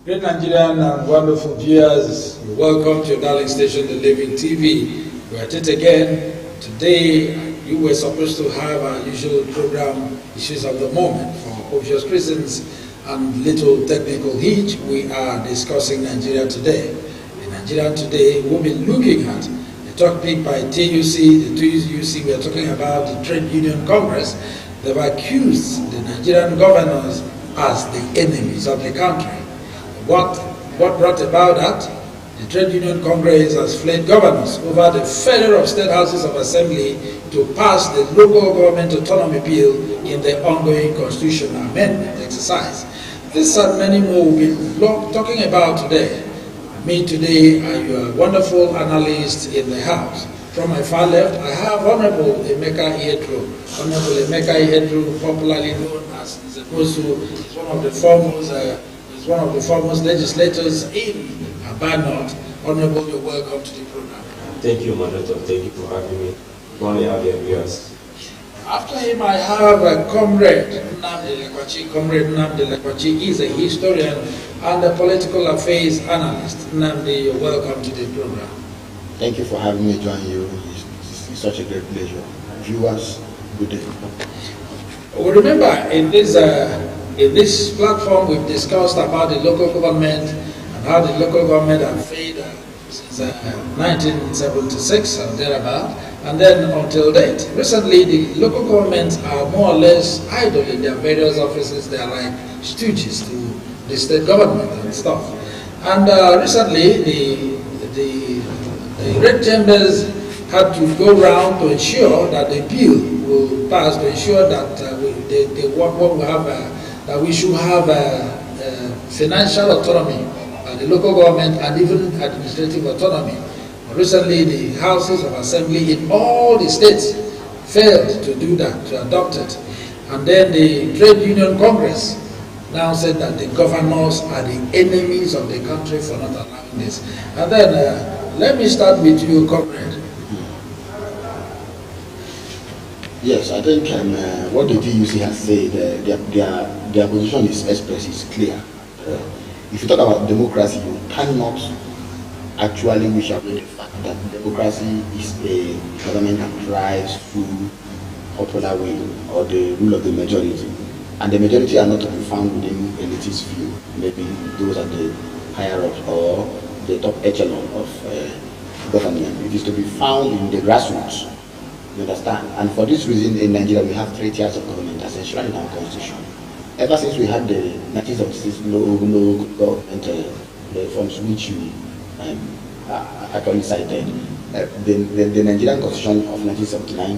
Great Nigerian and wonderful viewers, welcome to your darling station, The Living TV. We are at it again. Today, you were supposed to have our usual program, Issues of the Moment. For obvious reasons and little technical hitch, we are discussing Nigeria Today. In Nigeria Today, we'll be looking at a topic by TUC. The TUC, we are talking about the Trade Union Congress. They've accused the Nigerian governors as the enemies of the country. What brought about that? The Trade Union Congress has fled governors over the failure of state houses of assembly to pass the local government autonomy bill in the ongoing constitutional amendment exercise. This and many more we'll be talking about today. Me today are your wonderful analysts in the house. From my far left, I have Honorable Emeka Ihedru. Honorable Emeka Ihedru, popularly known as Zemosu, is one of the foremost legislators in Aba North. Honorable, you're welcome to the program. Thank you, Moderator. Thank you for having me. Morning, our viewers. After him, I have a comrade, Nnamdi Lekwachi. Comrade Nnamdi Lekwachi is a historian and a political affairs analyst. Nnamdi, you're welcome to the program. Thank you for having me join you. It's such a great pleasure. Viewers, good day. We remember in this platform we've discussed about the local government and how the local government have failed since 1976 or thereabout, and then until date. Recently, the local governments are more or less idle in their various offices. They are like stooges to the state government and stuff. And recently, the red chambers had to go round to ensure that the bill will pass, to ensure that that we should have financial autonomy by the local government and even administrative autonomy. Recently, the houses of assembly in all the states failed to do that, to adopt it. And then the Trade Union Congress now said that the governors are the enemies of the country for not allowing this. And then, let me start with you, comrade. Yes, I think what the TUC has said, their position is expressed, is clear. If you talk about democracy, you cannot actually wish away the fact that democracy is a government that drives through popular will or the rule of the majority. And the majority are not to be found within elitist view, maybe those at the higher ups or the top echelon of government. It is to be found in the grassroots. You understand? And for this reason, in Nigeria, we have 3 tiers of government as enshrined in our constitution. Ever since we had the 1976 no government reforms, which you actually cited, the Nigerian constitution of 1979,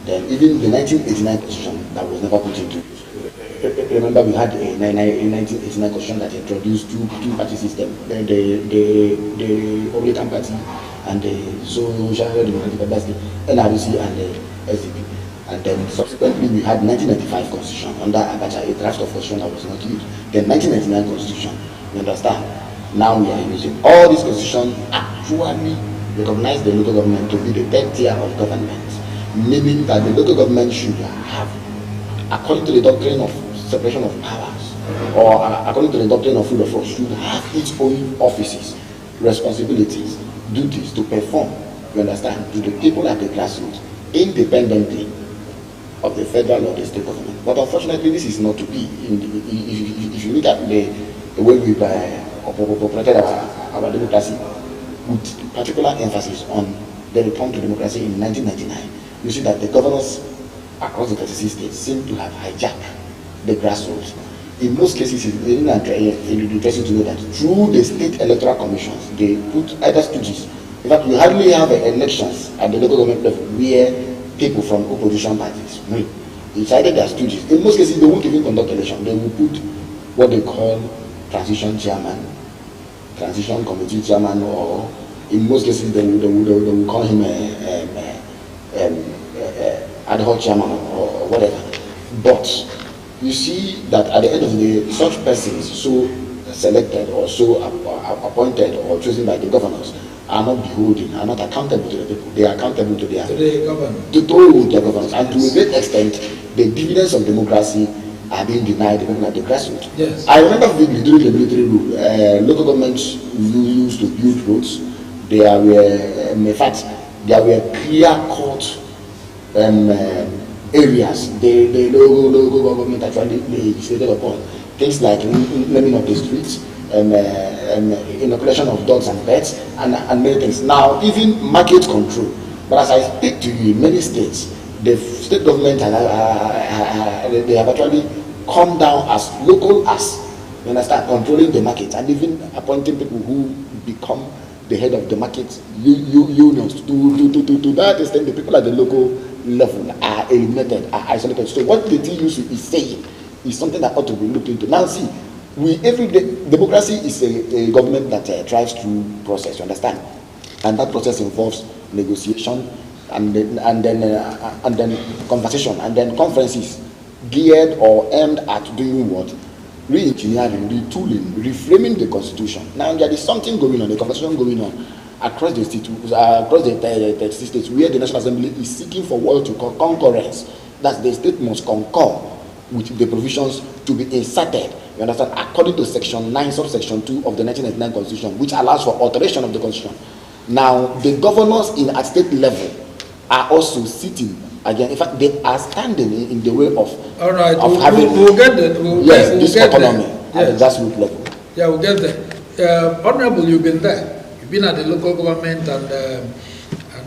then even the 1989 constitution that was never put into use. Remember, we had a 1989 constitution that introduced two-party system, the Republican Party and the Social Democratic Party, that's the NRDC and the SDP. And then subsequently we had 1995 constitution under Abacha, a draft of constitution that was not used. Then 1999 constitution, you understand? Now we are using all these constitutions actually recognize the local government to be the 10th tier of government, meaning that the local government should have, according to the doctrine of separation of powers, or according to the doctrine of rule of law, should have its own offices, responsibilities, duties to perform, you understand, to the people at the grassroots, independently of the federal or the state government. But unfortunately, this is not to be. If you look at the way we've operated our democracy, with particular emphasis on the return to democracy in 1999, you see that the governors across the 36 states seem to have hijacked the grassroots. In most cases, it's interesting to know that through the state electoral commissions, they put either stooges In fact, we hardly have elections at the local government level where people from opposition parties win. It's either their stooges. In most cases, they won't even conduct election. They will put what they call transition chairman, transition committee chairman, or in most cases, they will call him ad hoc chairman or whatever. But you see that at the end of the day, such persons so selected or so appointed or chosen by the governors are not beholden, are not accountable to the people. They are accountable to their governors. And to a great extent, the dividends of democracy are being denied even at the grassroots. Yes. I remember vividly during the military rule, local governments used to build roads. There were, in fact, there were clear-cut areas the local government actually legislated upon. Things like naming of the streets, inoculation of dogs and pets, and many things. Now, even market control. But as I speak to you, in many states, the state government they have actually come down as local as, you understand, controlling the market and even appointing people who become the head of the market unions. To that extent, the people at the local level are eliminated, are isolated. So what the TUC is saying is something that ought to be looked into. Now see, every day, democracy is a government that thrives through process, you understand? And that process involves negotiation and then conversation and then conferences geared or aimed at doing what? Re-engineering, retooling, reframing the constitution. Now there is something going on, a conversation going on across the state, across the states, where the National Assembly is seeking for what to call concurrence. That the state must concur with the provisions to be inserted, you understand, according to section 9, subsection 2 of the 1999 Constitution, which allows for alteration of the Constitution. Now, the governors at state level are also sitting again. In fact, they are standing in the way of having we'll get that. This autonomy at the grassroots level. Yeah, we'll get there. Honorable, you've been there. You've been at the local government, and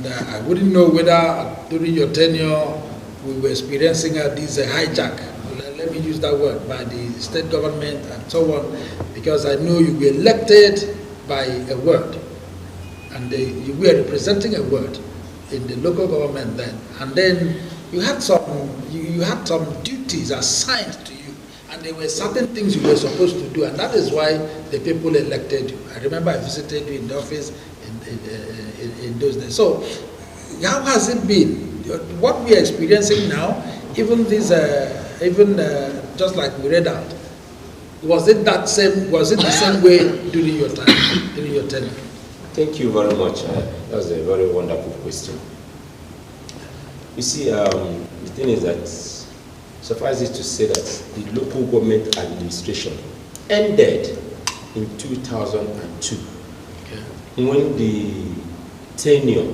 I wouldn't know whether during your tenure we were experiencing this hijack. Let me use that word, by the state government and so on, because I know you were elected by a word, and you were representing a word in the local government then, and then you had some duties assigned to you, and there were certain things you were supposed to do, and that is why the people elected you. I remember I visited you in the office in those days. So how has it been? What we are experiencing now, even this, just like we read out, was it the same way during your time, during your tenure? Thank you very much. That was a very wonderful question. You see, the thing is that suffice it to say that the local government administration ended in 2002, when the tenure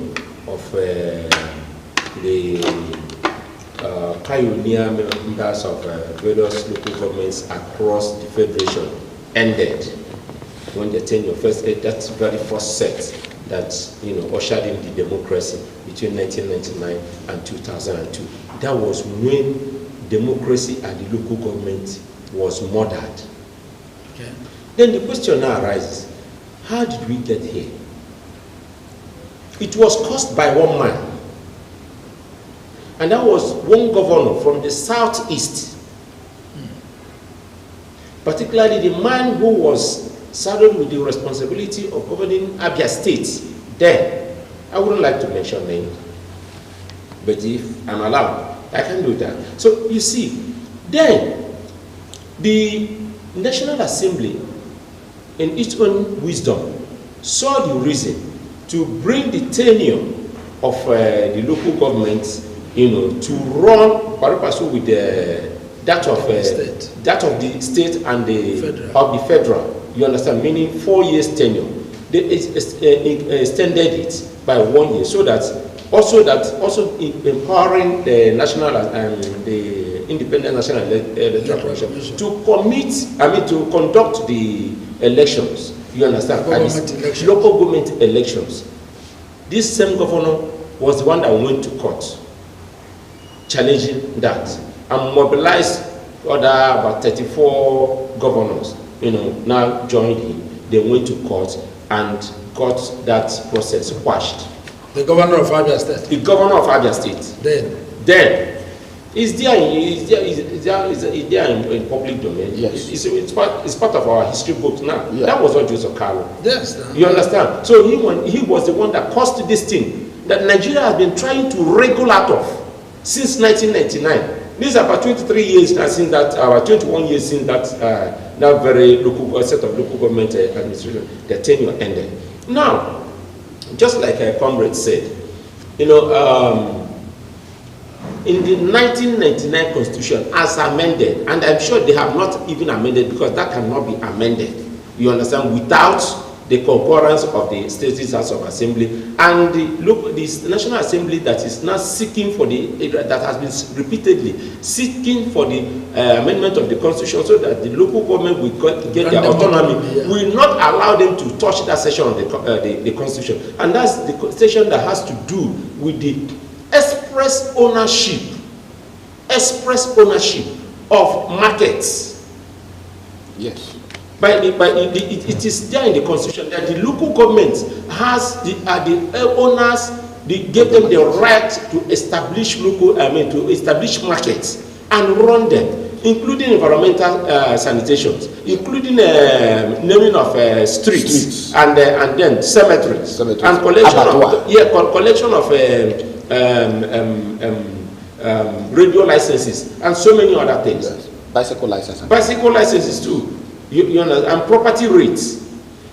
of the pioneer members of various local governments across the federation ended. When the tenure first, that's the very first set that ushered in the democracy between 1999 and 2002. That was when democracy at the local government was murdered. Okay. Then the question now arises: how did we get here? It was caused by one man, and that was one governor from the southeast, particularly the man who was saddled with the responsibility of governing Abia State. Then, I wouldn't like to mention names, but if I'm allowed, I can do that. So you see, then the National Assembly, in its own wisdom, saw the reason to bring the tenure of the local government, to run pari-passu with that of the state and of the federal. You understand? Meaning 4 years tenure. They extended it by 1 year, so that also empowering the national and the independent national electoral commission to conduct the elections. You understand? Local government elections. This same governor was the one that went to court, challenging that, and mobilized other about 34 governors. Now joined him. They went to court, and got that process quashed. The governor of Abia State. The governor of Abia State. Then it's there in public domain. Yes. It's part of our history books now. Yeah. That was not Joseph Carlo. Yes. You understand? So he was the one that caused this thing that Nigeria has been trying to wriggle out of since 1999. These are about 23 years now since that, 21 years since that that very local set of local government administration, their tenure ended. Now, just like a comrade said, you know, in the 1999 Constitution, as amended, and I'm sure they have not even amended because that cannot be amended, you understand, without the concurrence of the State House of Assembly and the National Assembly that is now seeking for that has been repeatedly seeking for the amendment of the Constitution so that the local government will get their autonomy, will not allow them to touch that section of the Constitution. And that's the section that has to do with the express ownership of markets. Yes. It is there in the Constitution that the local government has the owners. They give them the right to establish to establish markets and run them, including environmental sanitations, including naming of streets. And then cemeteries. And collection of radio licenses and so many other things. Yes. Bicycle licenses too. You know, and property rates.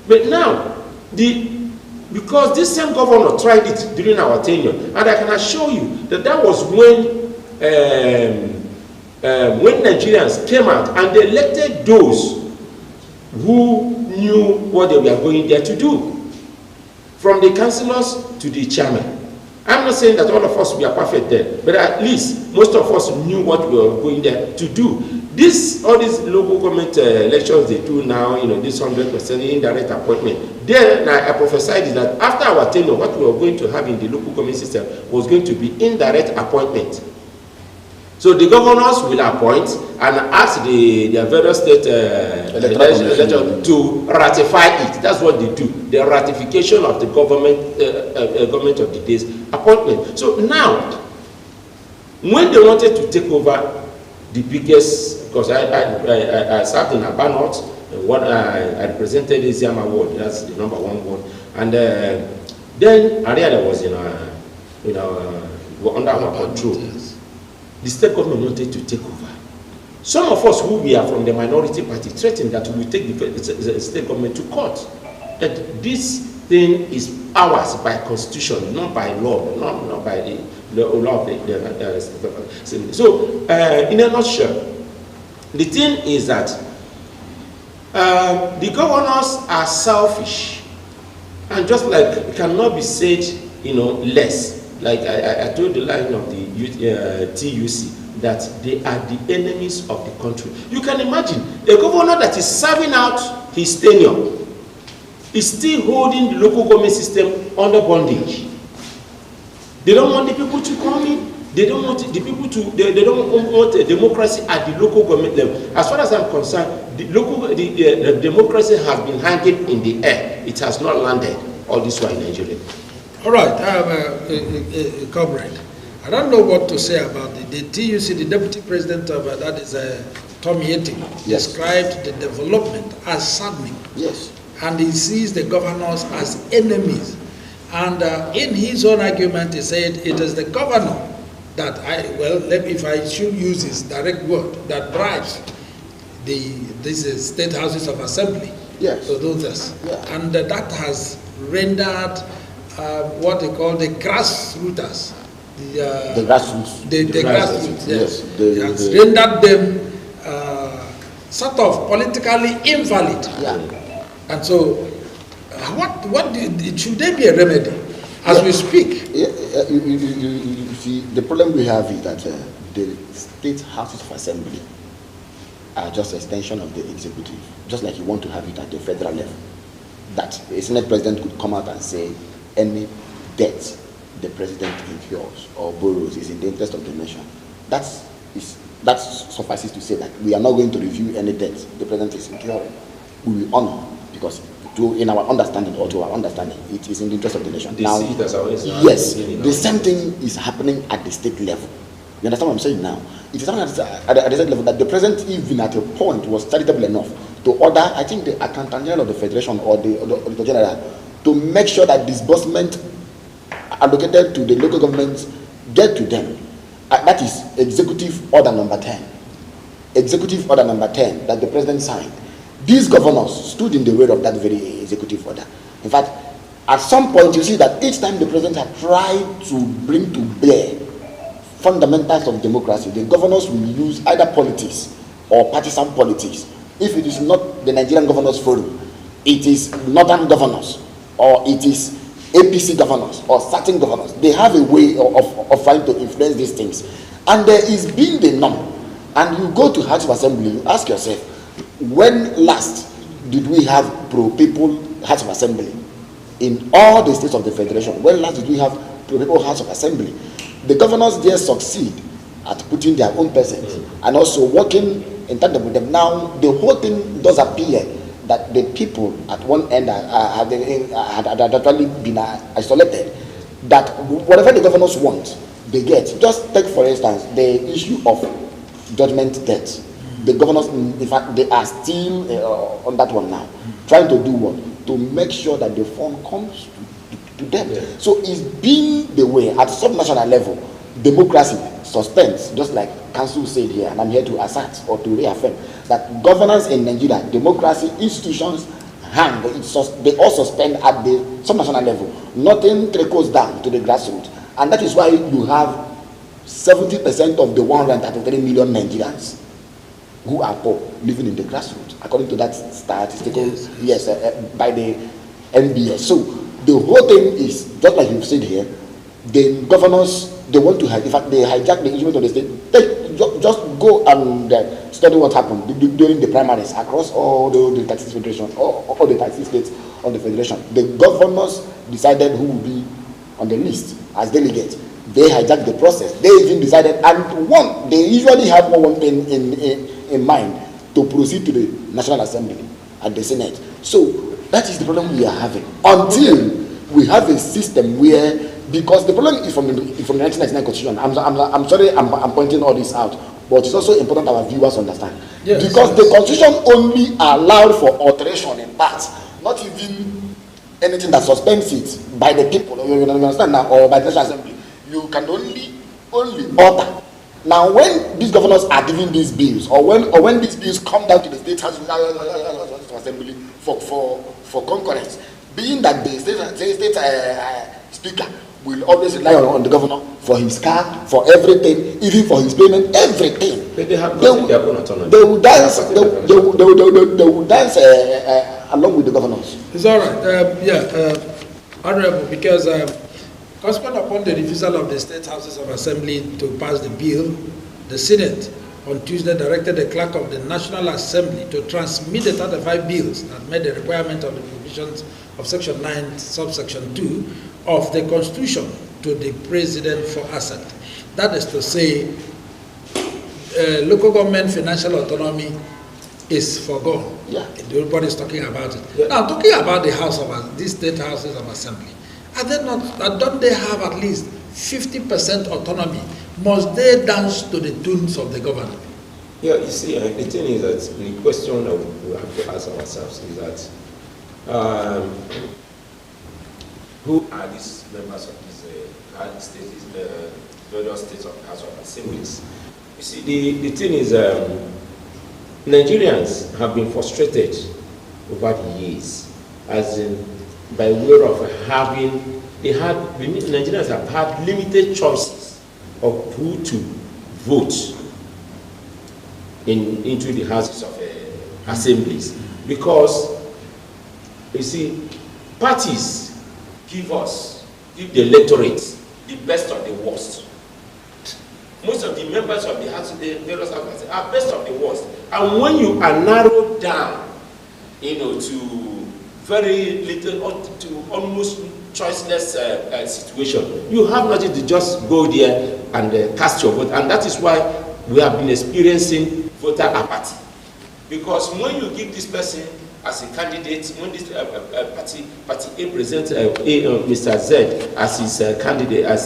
But now, because this same governor tried it during our tenure, and I can assure you that was when Nigerians came out and they elected those who knew what they were going there to do, from the councillors to the chairman. I'm not saying that all of us were perfect then, but at least most of us knew what we were going there to do. All these local government elections they do now, you know, this 100% indirect appointment. Then I prophesied that after our tenure, what we were going to have in the local government system was going to be indirect appointment. So the governors will appoint and ask the various state elections to ratify it. That's what they do. The ratification of the government of the day's appointment. So now, when they wanted to take over the biggest, because I served in Aba North, what I represented is Yama Ward, that's the #1 ward, and then Ariada was under our control. Yes. The state government wanted to take over. Some of us who we are from the minority party threatened that we will take the state government to court. That this thing is ours by constitution, not by law, not by the law of the so in a nutshell, the thing is that the governors are selfish, and just like it cannot be said, you know, less. Like I told the line of the TUC that they are the enemies of the country. You can imagine a governor that is serving out his tenure is still holding the local government system under bondage. They don't want the people to come in. They don't want the people to. They don't want a democracy at the local government level. As far as I'm concerned, the democracy has been hanging in the air. It has not landed all this while in Nigeria. All right, comrade. I don't know what to say about the TUC. The deputy president of that is Tom Yeti. Yes. Described the development as saddening. Yes. And he sees the governors as enemies. And in his own argument, he said it is the governor that if I should use his direct word, that bribes these state houses of assembly yes. to do this. Yeah. And that has rendered what they call the grassrooters. The grassroots. The grassroots, yes. It has rendered them sort of politically invalid. Yeah. And so, should there be a remedy as we speak? You see, the problem we have is that the state houses of assembly are just an extension of the executive, just like you want to have it at the federal level. That a Senate president could come out and say any debt the president incurs or borrows is in the interest of the nation. That suffices to say that we are not going to review any debt the president is incurring. We will honor, because in our understanding, or to our understanding, it is in the interest of the nation. They now, see it as always, yes, the same thing is happening at the state level. You understand what I'm saying now? It is happening at the state level that the president, even at a point, was charitable enough to order, I think, the Accountant General of the Federation or the Auditor General to make sure that disbursement allocated to the local governments get to them. That is Executive Order number 10. Executive Order number 10 that the president signed. These governors stood in the way of that very executive order. In fact, at some point you see that each time the president had tried to bring to bear fundamentals of democracy, the governors will use either politics or partisan politics. If it is not the Nigerian Governors Forum, it is Northern governors, or it is APC governors, or certain governors. They have a way of trying to influence these things. And there is being the norm. And you go to House of Assembly, you ask yourself, when last did we have pro-people House of Assembly? In all the states of the Federation, when last did we have pro-people House of Assembly? The governors there succeed at putting their own persons and also working in tandem with them. Now, the whole thing does appear that the people at one end had actually been isolated, that whatever the governors want, they get. Just take, for instance, the issue of judgment debt. The governors, in fact, they are still on that one now, trying to do what? To make sure that the fund comes to them. Yeah. So it's been the way at subnational level, democracy suspends, just like Council said here, and I'm here to assert or to reaffirm that governance in Nigeria, democracy, institutions, they all suspend at the subnational level. Nothing trickles down to the grassroots. And that is why you have 70% of the 133 million Nigerians who are poor living in the grassroots, according to that statistical, by the NBS. So the whole thing is, just like you've said here, the governors, they want to have, in fact, they hijack the instrument of the state. Just go and study what happened during the primaries across all the taxi federation, all the taxi states of the federation. The governors decided who would be on the list as delegates. They hijacked the process. They even decided, and they usually have one thing in mind, to proceed to the National Assembly and the Senate. So that is the problem we are having until we have a system where, because the problem is from the 1999 Constitution. I'm sorry I'm pointing all this out, but it's also important that our viewers understand. Yes, because the Constitution only allowed for alteration in parts, not even anything that suspends it by the people. You understand now, or by the National Assembly. You can only alter. Now, when these governors are giving these bills, or when these bills come down to the State House of Assembly for concurrence, being that the state speaker will always rely on the governor for his car, for everything, even for his payment, everything. But they have got their own autonomy. They will dance. They will dance along with the governors. It's all right. Honorable, because consequent upon the refusal of the State Houses of Assembly to pass the bill, the Senate on Tuesday directed the clerk of the National Assembly to transmit the 35 bills that met the requirement of the provisions of Section 9, subsection 2 of the Constitution to the President for assent. That is to say, local government financial autonomy is forgone. Yeah. Everybody is talking about it. Yeah. Now, talking about these State Houses of Assembly, don't they have at least 50% autonomy? Must they dance to the tunes of the governor? Yeah, you see, the thing is that the question that we have to ask ourselves is that who are these members of these various states of House of Assemblies? You see, the thing is, Nigerians have been frustrated over the years, as in by way of having, Nigerians have had limited choices of who to vote into the houses of assemblies, because you see, parties give the electorate the best of the worst. Most of the members of the house, the various houses, are best of the worst, and when you are narrowed down, to very little or to almost choiceless situation, you have nothing to just go there and cast your vote. And that is why we have been experiencing voter apathy, because when you give this person as a candidate, when this party A presents Mr. Z as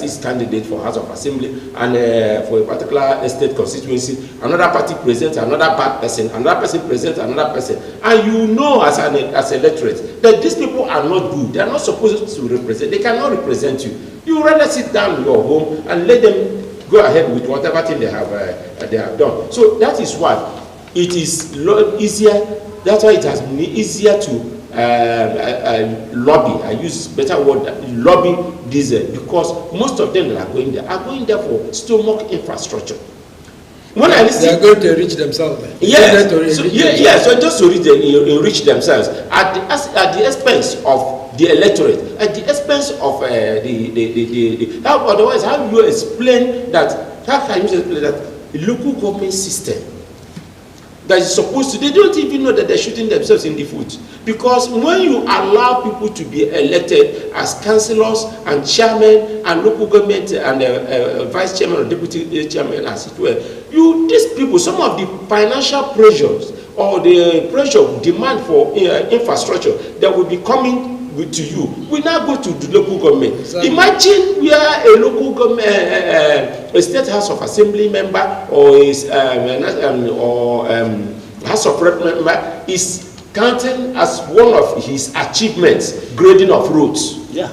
his candidate for House of Assembly and for a particular state constituency, another party presents another bad person, another person presents another person, and you know as a electorate that these people are not good. They are not supposed to represent. They cannot represent you. You rather sit down in your home and let them go ahead with whatever thing they have done. So that is why it is easier. That's why it has been easier to lobby. I use better word, lobby diesel, because most of them that are going there for stomach infrastructure. When I listen, they are going to enrich themselves. Then. Yes, so just to enrich themselves at the expense of the electorate, at the expense of how, otherwise, how do you explain that? How can you explain that the local government system that is supposed to, they don't even know that they're shooting themselves in the foot, because when you allow people to be elected as councillors and chairmen and local government and vice chairman or deputy chairman as it were, these people, some of the financial pressures or the pressure of demand for infrastructure that will be coming to you will now go to the local government. Exactly. Imagine where a local government, a state house of assembly member or house of rep member is counting as one of his achievements grading of roads. Yeah.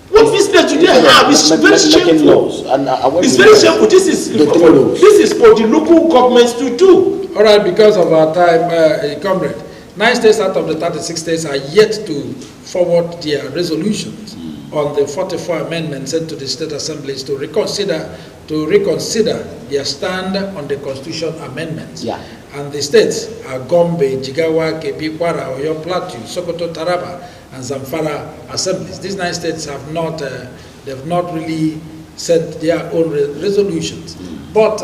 What business do they have? It's very shameful. It's very shameful. This is for the local governments to do. All right, because of our time, comrade, 9 states out of the 36 states are yet to forward their resolutions on the 44 amendments sent to the state assemblies to reconsider their stand on the constitution amendments. Yeah. And the states are Gombe, Jigawa, Kebbi, Kwara, Oyo Plateau, Sokoto, Taraba, and Zamfara assemblies. These 9 states have not, they've not really sent their own resolutions, but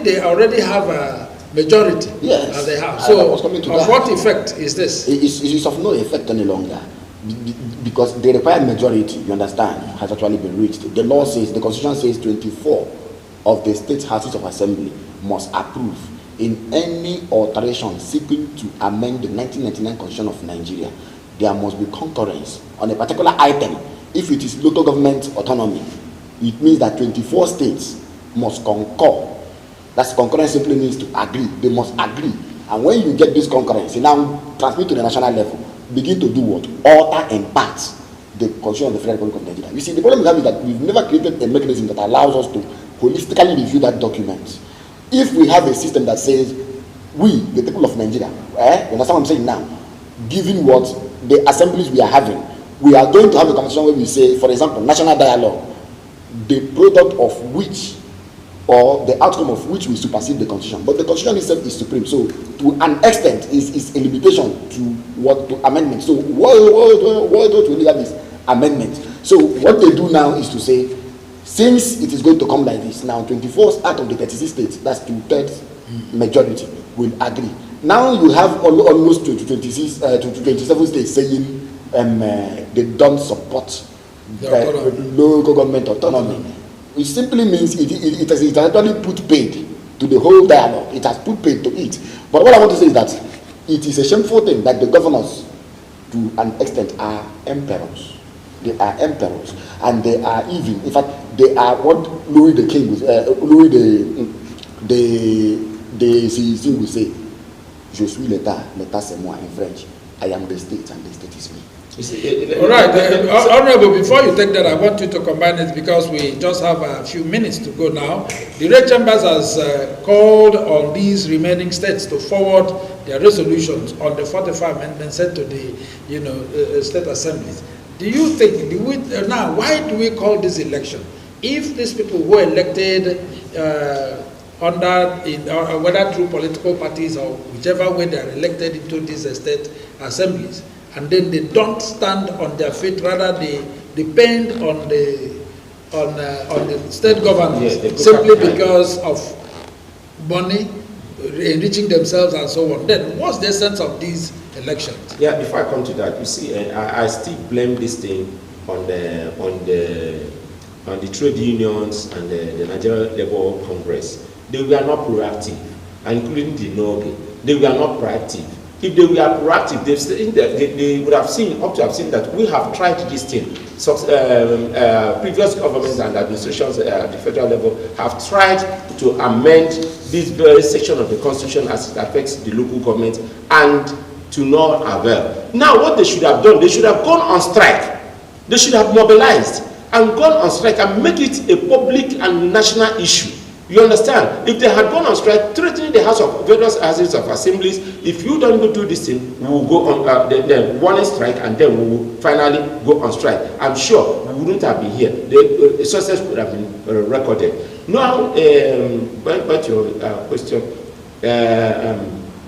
they already have a majority. Yes, they have. So, of what effect is this? It is of no effect any longer, because the required majority, you understand, has actually been reached. The law says, the constitution says 24 of the state houses of assembly must approve in any alteration seeking to amend the 1999 Constitution of Nigeria. There must be concurrence on a particular item. If it is local government autonomy, it means that 24 states must concur. That's concurrence simply means to agree. They must agree. And when you get this concurrence, you now transmit to the national level, begin to do what? Alter and part the Constitution of the Federal Republic of Nigeria. You see, the problem we have is that we've never created a mechanism that allows us to holistically review that document. If we have a system that says, we, the people of Nigeria, you understand what I'm saying now? Given what the assemblies we are having, we are going to have a conversation where we say, for example, national dialogue, the product of which, or the outcome of which will supersede the constitution. But the constitution itself is supreme. So to an extent is a limitation to amendment. So what do we have is amendment. So what they do now is to say, since it is going to come like this, now 24 out of the 36 states, that's 2/3 majority, will agree. Now you have almost to 27 states saying they don't support local government autonomy. It simply means it has actually put paid to the whole dialogue. It has put paid to it. But what I want to say is that it is a shameful thing that the governors, to an extent, are emperors. They are emperors, and they are even. In fact, they are what Louis the King was. Louis the Citizen will say, "Je suis l'État, l'État c'est moi" in French. I am the state, and the state is me. All right, Honorable, before you take that, I want you to combine it because we just have a few minutes to go now. The Red Chambers has called on these remaining states to forward their resolutions on the 45 amendments sent to the state assemblies. Do you think, now, why do we call this election? If these people were elected whether through political parties or whichever way they are elected into these state assemblies, and then they don't stand on their feet, rather they depend on the state governors, simply because of money, enriching themselves and so on. Then what's the essence of these elections? Yeah, before I come to that, you see, I still blame this thing on the trade unions and the Nigeria Labour Congress. They were not proactive, including the NOGE. They were not proactive. if they were proactive, they would have seen that we have tried this thing. So, previous governments and administrations at the federal level have tried to amend this very section of the Constitution as it affects the local government, and to no avail. Now, what they should have done, they should have gone on strike. They should have mobilized and gone on strike and make it a public and national issue. You understand? If they had gone on strike, threatening the various houses of assemblies, if you don't do this thing, we will go on then one strike, and then we will finally go on strike. I'm sure we wouldn't have been here. The success would have been recorded. Now, back to your question,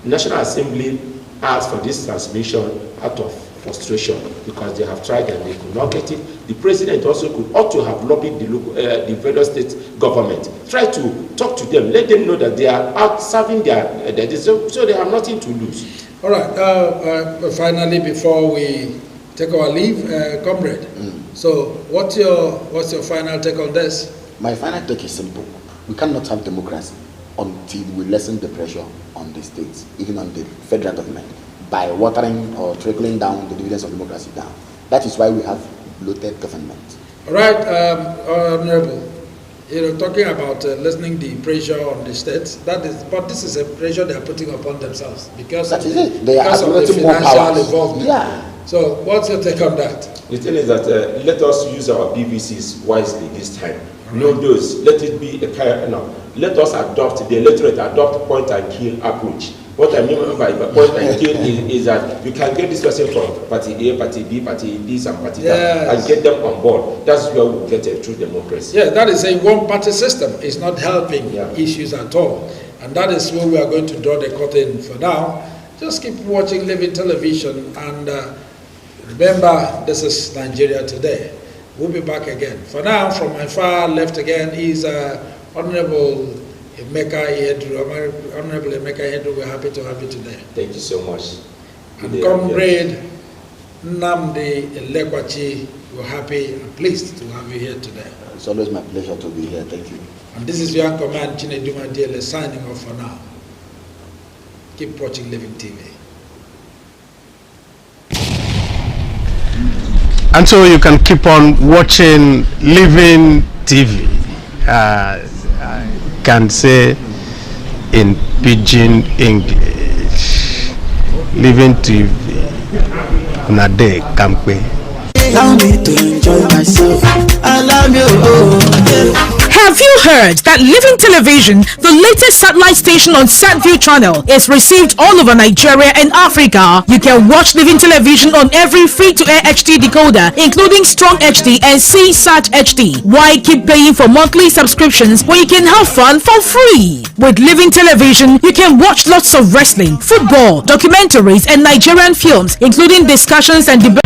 National Assembly asked for this transmission out of frustration because they have tried and they could not get it. The president also ought to have lobbied the various state government. Try to talk to them, let them know that they are out serving their so they have nothing to lose. All right. Finally, before we take our leave, comrade. So, what's your final take on this? My final take is simple. We cannot have democracy until we lessen the pressure on the states, even on the federal government, by watering or trickling down the dividends of democracy down. That is why we have bloated government. All right, Honorable, talking about lessening the pressure on the states, but this is a pressure they are putting upon themselves because that of is it. They are the financial involvement. Yeah. So, what's your take on that? The thing is that let us use our BVCs wisely this time. No dose. Let it be let us adopt the electorate adopt point and kill approach. What I mean by point and kill is that you can get this person from party A, party B, party this and party that, and get them on board. That's where we get a true democracy. Yeah, that is a one-party system. It's not helping issues at all, and that is where we are going to draw the curtain for now. Just keep watching Living Television, and remember, this is Nigeria Today. We'll be back again. For now, from my far left again is Honorable Emeka Ihedru. Honorable Emeka Ihedru, we're happy to have you today. Thank you so much. And Comrade Nnamdi Elekwachi, we're happy and pleased to have you here today. It's always my pleasure to be here. Thank you. And this is your command, Chineduma Diele, signing off for now. Keep watching Living TV. And so you can keep on watching Living TV. I can say in Pidgin English. Living TV. Nade Kampe. Allow me to enjoy myself. Allow me, Have you heard that Living Television, the latest satellite station on SatView channel, is received all over Nigeria and Africa? You can watch Living Television on every free-to-air HD decoder, including Strong HD and CSAT HD. Why keep paying for monthly subscriptions when you can have fun for free? With Living Television, you can watch lots of wrestling, football, documentaries, and Nigerian films, including discussions and debates.